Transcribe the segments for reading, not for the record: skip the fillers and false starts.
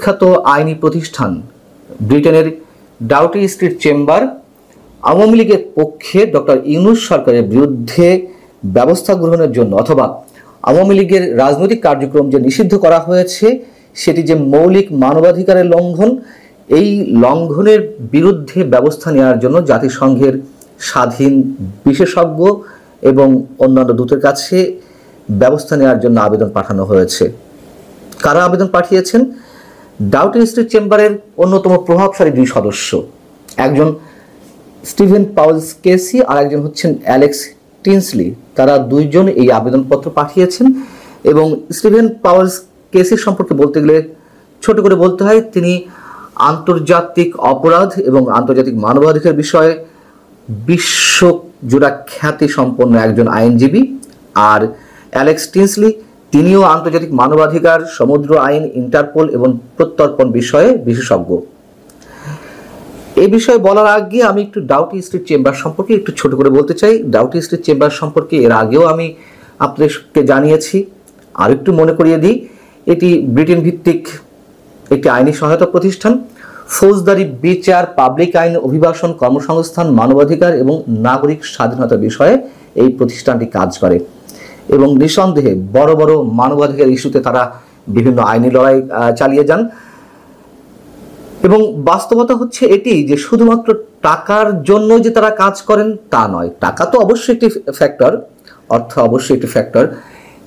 বিখ্যাত আইনি প্রতিষ্ঠান ব্রিটেনের ডাউটি স্ট্রিট চেম্বার আওয়ামী লীগের পক্ষে ডক্টর ইউনূস সরকারের বিরুদ্ধে ব্যবস্থা গ্রহণের জন্য অথবা আওয়ামী লীগের রাজনৈতিক কার্যক্রম যে নিষিদ্ধ করা হয়েছে সেটি যে মৌলিক মানবাধিকারের লঙ্ঘন, এই লঙ্ঘনের বিরুদ্ধে ব্যবস্থা নেওয়ার জন্য জাতিসংঘের স্বাধীন বিশেষজ্ঞ এবং অন্যান্য দূতের কাছে ব্যবস্থা নেওয়ার জন্য আবেদন পাঠানো হয়েছে। কারা আবেদন পাঠিয়েছেন? ডাউটি স্ট্রিট চেম্বারের অন্যতম প্রভাবশালী দুই সদস্য, একজন স্টিভেন পাউলস কেসি আর একজন হচ্ছেন অ্যালেক্স টিনসলি। তারা দুইজন এই আবেদনপত্র পাঠিয়েছেন এবং স্টিভেন পাউলস কেসি সম্পর্কে বলতে গেলে ছোট করে বলতে হয় তিনি আন্তর্জাতিক অপরাধ এবং আন্তর্জাতিক মানবাধিকার বিষয়ে বিশ্বজোড়া খ্যাতি সম্পন্ন একজন আইনজীবী, আর অ্যালেক্স টিনসলি তিনিও আন্তর্জাতিক মানবাধিকার, সমুদ্র আইন, ইন্টারপোল এবং প্রত্যর্পণ বিষয়ে বিশেষজ্ঞ। এই বিষয়ে বলার আগে আমি একটু ডাউটি স্ট্রিট চেম্বার সম্পর্কে একটু ছোট করে বলতে চাই। ডাউটি স্ট্রিট চেম্বার সম্পর্কে এর আগেও আমি আপনাদেরকে জানিয়েছি, আর একটু মনে করিয়ে দিই। এটি ব্রিটেন ভিত্তিক একটি আইনি সহায়তা প্রতিষ্ঠান। ফৌজদারি বিচার, পাবলিক আইন, অভিবাসন, কর্মসংস্থান, মানবাধিকার এবং নাগরিক স্বাধীনতা বিষয়ে এই প্রতিষ্ঠানটি কাজ করে এবং নিঃসন্দেহে বড় বড় মানবাধিকার ইস্যুতে তারা বিভিন্ন আইনি লড়াই চালিয়ে যান। এবং বাস্তবতা হচ্ছে এটি যে শুধুমাত্র টাকার জন্য যে তারা কাজ করেন তা নয়। টাকা তো অবশ্যই একটি ফ্যাক্টর, অর্থ অবশ্যই একটি ফ্যাক্টর,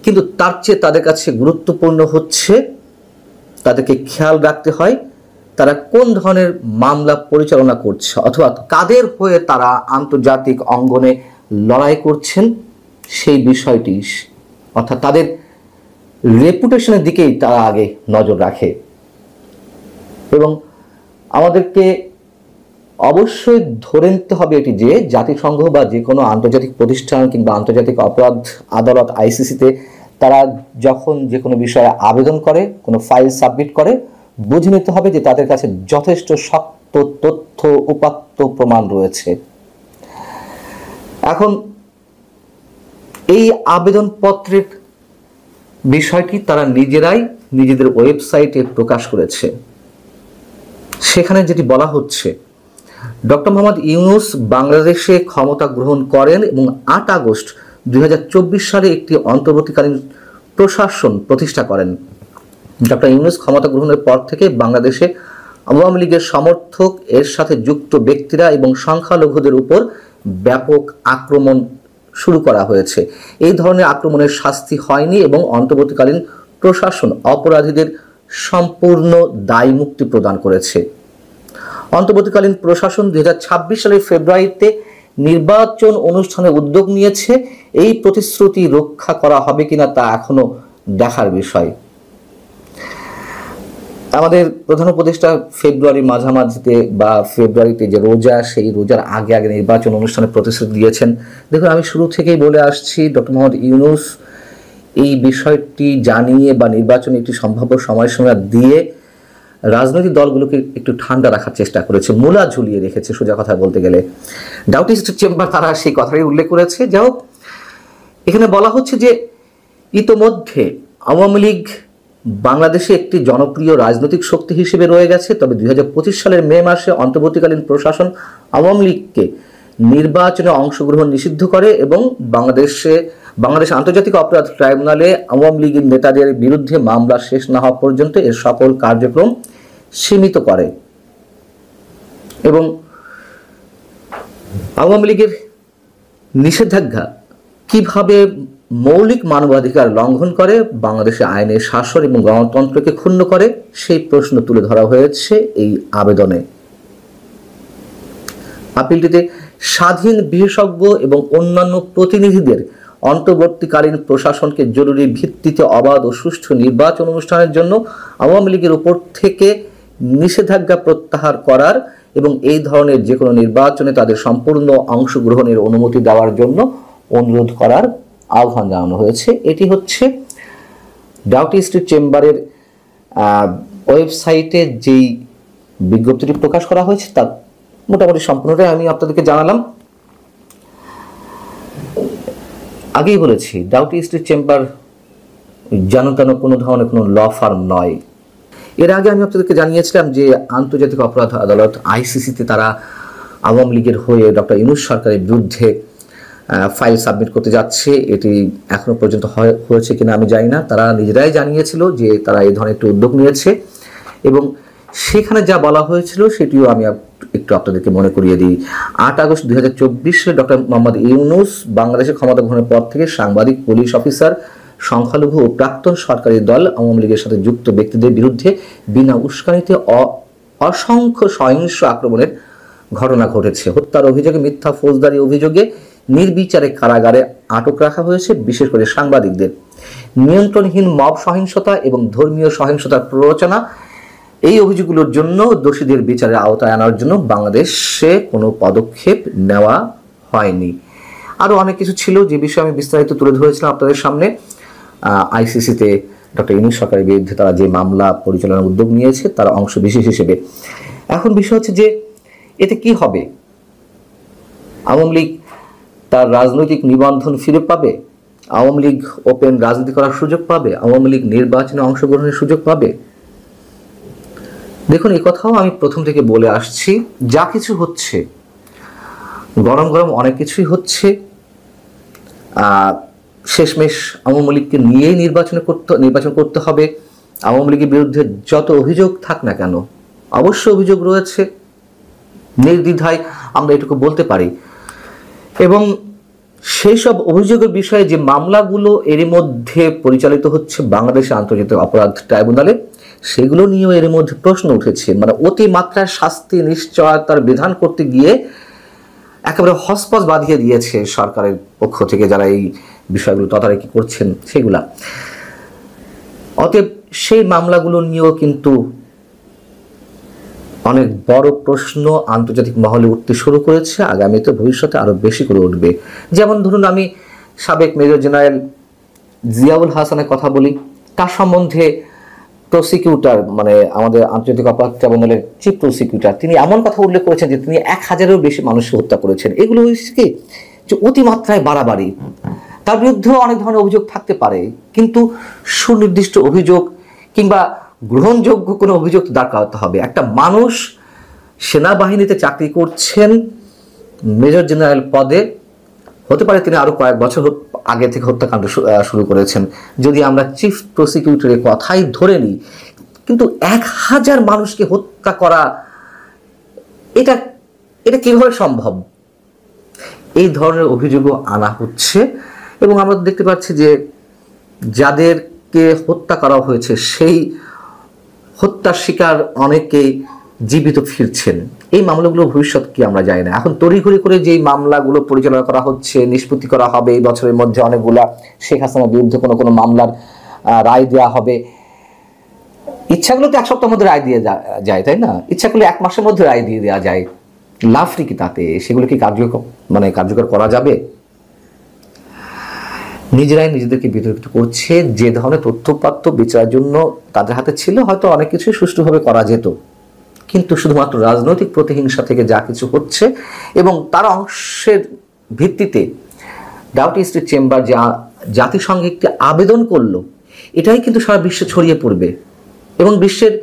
কিন্তু তার চেয়ে তাদের কাছে গুরুত্বপূর্ণ হচ্ছে তাদেরকে খেয়াল রাখতে হয় তারা কোন ধরনের মামলা পরিচালনা করছে অথবা কাদের হয়ে তারা আন্তর্জাতিক অঙ্গনে লড়াই করছেন সেই বিষয়টি, অর্থাৎ তাদের রেপুটেশনের দিকেই তারা আগে নজর রাখে। এবং আমাদেরকে অবশ্যই ধরে নিতে হবে এটি যে জাতিসংঘ বা যে কোনো আন্তর্জাতিক প্রতিষ্ঠান কিংবা আন্তর্জাতিক অপরাধ আদালত আইসিসিতে তারা যখন যে কোনো বিষয়ে আবেদন করে, কোনো ফাইল সাবমিট করে, বুঝে নিতে হবে যে তাদের কাছে যথেষ্ট শক্ত তথ্য উপাত্ত প্রমাণ রয়েছে। এখন এই আবেদনপত্রের বিষয়টি তারা নিজেরাই নিজেদের ওয়েবসাইটে প্রকাশ করেছে। সেখানে যেটি বলা হচ্ছে, ডক্টর মোহাম্মদ ইউনূস বাংলাদেশে ক্ষমতা গ্রহণ করেন এবং 8 আগস্ট 2024 সালে একটি অন্তর্বর্তীকালীন প্রশাসন প্রতিষ্ঠা করেন। ডক্টর ইউনূস ক্ষমতা গ্রহণের পর থেকে বাংলাদেশে আওয়ামী লীগের সমর্থক, এর সাথে যুক্ত ব্যক্তিরা এবং সংখ্যালঘুদের উপর ব্যাপক আক্রমণ শুরু করা হয়েছে। এই ধরনের আক্রমণের শাস্তি হয়নি এবং অন্তর্বর্তীকালীন প্রশাসন অপরাধীদের সম্পূর্ণ দায় মুক্তি প্রদান করেছে। অন্তর্বর্তীকালীন প্রশাসন 2026 সালের ফেব্রুয়ারিতে নির্বাচন অনুষ্ঠানে উদ্যোগ নিয়েছে। এই প্রতিশ্রুতি রক্ষা করা হবে কিনা তা এখনো দেখার বিষয়। আমাদের প্রধান উপদেষ্টা ফেব্রুয়ারির মাঝামাঝিতে বা ফেব্রুয়ারিতে যে রোজা, সেই রোজার আগে আগে নির্বাচন অনুষ্ঠানে প্রতিশ্রুতি দিয়েছেন। দেখুন, আমি শুরু থেকেই বলে আসছি ডক্টর মোহাম্মদ ইউনূস এই বিষয়টি জানিয়ে বা নির্বাচনে একটি সম্ভাব্য সময়সীমা দিয়ে রাজনৈতিক দলগুলোকে একটু ঠান্ডা রাখার চেষ্টা করেছে, মূলা ঝুলিয়ে রেখেছে সোজা কথা বলতে গেলে। ডাউটি স্ট্রিট চেম্বার তারা সেই কথাই উল্লেখ করেছে। যাও, এখানে বলা হচ্ছে যে ইতোমধ্যে আওয়ামী লীগ বাংলাদেশে একটি জনপ্রিয় রাজনৈতিক শক্তি হিসেবে রয়ে গেছে। তবে 2025 সালের মে মাসে অন্তর্বর্তীকালীন প্রশাসন আওয়ামী লীগকে নির্বাচনে অংশগ্রহণ নিষিদ্ধ করে এবং বাংলাদেশ আন্তর্জাতিক অপরাধ ট্রাইব্যুনালে আওয়ামী লীগের নেতাদের বিরুদ্ধে মামলা শেষ না হওয়া পর্যন্ত এর সকল কার্যক্রম সীমিত করে। এবং আওয়ামী লীগের নিষেধাজ্ঞা কিভাবে মৌলিক মানবাধিকার লঙ্ঘন করে, বাংলাদেশে আইনের শাসন এবং গণতন্ত্রকে ক্ষুণ্ণ করে, সেই প্রশ্ন তুলে ধরা হয়েছে এই আবেদনে। আপিলটিতে স্বাধীন বিশেষজ্ঞ এবং অন্যান্য প্রতিনিধিদের অন্তর্বর্তীকালীন প্রশাসনকে জরুরি ভিত্তিতে অবাধ ও সুষ্ঠু নির্বাচন অনুষ্ঠানের জন্য আওয়ামী লীগের উপর থেকে নিষেধাজ্ঞা প্রত্যাহার করার এবং এই ধরনের যে কোনো নির্বাচনে তাদের সম্পূর্ণ অংশগ্রহণের অনুমতি দেওয়ার জন্য অনুরোধ করার আহ্বান জানানো হয়েছে। এটি হচ্ছে ডাউটি স্ট্রিট চেম্বারের ওয়েবসাইটে যেই বিজ্ঞপ্তিটি প্রকাশ করা হয়েছে তার মোটামুটি সম্পূর্ণটাই আমি আপনাদেরকে জানালাম। আগেই বলেছি, ডাউটি স্ট্রিট চেম্বার যেন তেন কোনো ধরনের কোনো ল ফার্ম নয়। এর আগে আমি আপনাদেরকে জানিয়েছিলাম যে আন্তর্জাতিক অপরাধ আদালত আইসিসিতে তারা আওয়ামী লীগের হয়ে ডক্টর ইউনূস সরকারের বিরুদ্ধে ফাইল সাবমিট করতে যাচ্ছে। এটি এখনো পর্যন্ত হয়েছে কিনা আমি জানি না। তারা নিজেরাই জানিয়েছিল যে তারা এই ধরনের একটি উদ্যোগ নিয়েছে এবং সেখানে যা বলা হয়েছিল সেটিও আমি একটু আপনাদেরকে মনে করিয়ে দিই। 8 আগস্ট 2024 ডক্টর মোহাম্মদ ইউনূস বাংলাদেশের ক্ষমতা গ্রহণের পর থেকে সাংবাদিক, পুলিশ অফিসার, সংখ্যালঘু ও প্রাক্তন সরকারি দল আওয়ামী লীগের সাথে যুক্ত ব্যক্তিদের বিরুদ্ধে বিনা উস্কানিতে অসংখ্য সহিংস আক্রমণের ঘটনা ঘটেছে। হত্যার অভিযোগে, মিথ্যা ফৌজদারি অভিযোগে নির্বিচারে কারাগারে আটক রাখা হয়েছে, বিশেষ করে সাংবাদিকদের। নিয়ন্ত্রণহীন মব সহিংসতা এবং ধর্মীয় সহিংসতার প্ররোচনা, এই অভিযোগগুলোর জন্য দোষীদের বিচারের আওতায় আনার জন্য বাংলাদেশে কোনো পদক্ষেপ নেওয়া হয়নি। আরও অনেক কিছু ছিল যে বিষয়ে আমি বিস্তারিত তুলে ধরেছিলাম আপনাদের সামনে। আইসিসিতে ডক্টর ইউনূস সরকারের বিরুদ্ধে তারা যে মামলা পরিচালনার উদ্যোগ নিয়েছে তার অংশ বিশেষ হিসেবে। এখন বিষয় হচ্ছে যে এতে কি হবে? আওয়ামী লীগ তার রাজনৈতিক নিবন্ধন ফিরে পাবে? আওয়ামী লীগ ওপেন রাজনীতি করার সুযোগ পাবে? আওয়ামী লীগ নির্বাচনে অংশগ্রহণের সুযোগ পাবে? দেখুন, এই কথাও আমি প্রথম থেকে বলে আসছি, যা কিছু হচ্ছে গরম গরম অনেক কিছুই হচ্ছে। শেষমেশ আওয়ামী লীগকে নিয়েই নির্বাচন করতে হবে। আওয়ামী লীগের বিরুদ্ধে যত অভিযোগ থাক না কেন, অবশ্য অভিযোগ রয়েছে, নির্দ্বিধায় আমরা এটুকু বলতে পারি। এবং সেই সব অভিযোগের বিষয়ে যে মামলাগুলো এর মধ্যে পরিচালিত হচ্ছে বাংলাদেশ আন্তর্জাতিক অপরাধ ট্রাইব্যুনালে, সেগুলো নিয়েও এর মধ্যে প্রশ্ন উঠেছে। মানে অতিমাত্রায় শাস্তি নিশ্চয়তার বিধান করতে গিয়ে একেবারে হসপস বাঁধিয়ে দিয়েছে সরকারের পক্ষ থেকে যারা এই বিষয়গুলো তদারকি করছেন সেগুলা। অতএব সেই মামলাগুলো নিয়েও কিন্তু অনেক বড় প্রশ্ন আন্তর্জাতিক মহলে উঠতে শুরু করেছে, আগামীতে ভবিষ্যতে আরো বেশি করে উঠবে। যেমন ধরুন, আমি সাবেক মেজর জেনারেল জিয়াউল হাসানের কথা বলি। তার সম্বন্ধে প্রসিকিউটর, মানে আমাদের আন্তর্জাতিক অপরাধ ট্রাইব্যুনালের চিফ প্রসিকিউটর, তিনি এমন কথা উল্লেখ করেছেন যে তিনি 1000-এরও বেশি মানুষকে হত্যা করেছেন। এগুলো হচ্ছে কি যে অতিমাত্রায় বাড়াবাড়ি। তার বিরুদ্ধেও অনেক ধরনের অভিযোগ থাকতে পারে, কিন্তু সুনির্দিষ্ট অভিযোগ কিংবা গ্রহণযোগ্য কোনো অভিযোগ দাঁড় করাতে হবে। একটা মানুষ সেনাবাহিনীতে চাকরি করছেন, মেজর জেনারেল পদে, হতে পারে তিনি আরো কয়েক বছর আগে থেকে হত্যাকাণ্ড শুরু করেছেন। যদি আমরা চিফ প্রসিকিউটরের কথাই ধরে নিই, কিন্তু 1000 মানুষকে হত্যা করা এটা কিভাবে সম্ভব? এই ধরনের অভিযোগও আনা হচ্ছে এবং আমরা দেখতে পাচ্ছি যে যাদেরকে হত্যা করা হয়েছে সেই হত্যার শিকার অনেকেই জীবিত ফিরছেন। এই মামলাগুলো ভবিষ্যৎ কি আমরা জানি না। এখন তড়িঘড়ি করে যেই মামলাগুলো পরিচালনা করা হচ্ছে, নিষ্পত্তি করা হবে এই বছরের মধ্যে অনেকগুলা, শেখ হাসিনার বিরুদ্ধে কোনো মামলার রায় দেওয়া হবে। ইচ্ছাগুলো তো 1 সপ্তাহের মধ্যে রায় দিয়ে যায়, তাই না? ইচ্ছা করলে 1 মাসের মধ্যে রায় দিয়ে দেওয়া যায়। লাভ কি তাতে? সেগুলো কি কার্যকর করা যাবে? নিজেরাই নিজেদেরকে বিতর্কিত করছে। যে ধরনের তথ্যপাত্র বিচারের জন্য তাদের হাতে ছিল, হয়তো অনেক কিছুই সুষ্ঠুভাবে করা যেত, কিন্তু শুধুমাত্র রাজনৈতিক প্রতিহিংসা থেকে যা কিছু হচ্ছে এবং তার অংশের ভিত্তিতে ডাউটি স্ট্রিট চেম্বার যা জাতিসংঘে একটি আবেদন করলো, এটাই কিন্তু সারা বিশ্বে ছড়িয়ে পড়বে এবং বিশ্বের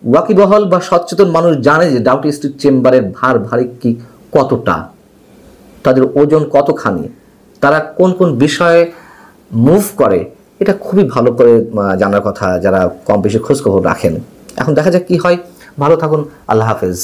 ওয়াকিবহাল বা সচেতন মানুষ জানে যে ডাউটি স্ট্রিট চেম্বারের ভারী কি কতটা, তাদের ওজন কতখানি, তারা কোন কোন বিষয়ে মুভ করে, এটা খুবই ভালো করে জানার কথা যারা কম বেশি খোঁজখবর রাখেন। এখন দেখা যাক কি হয়। ভালো থাকুন। আল্লাহ হাফেজ।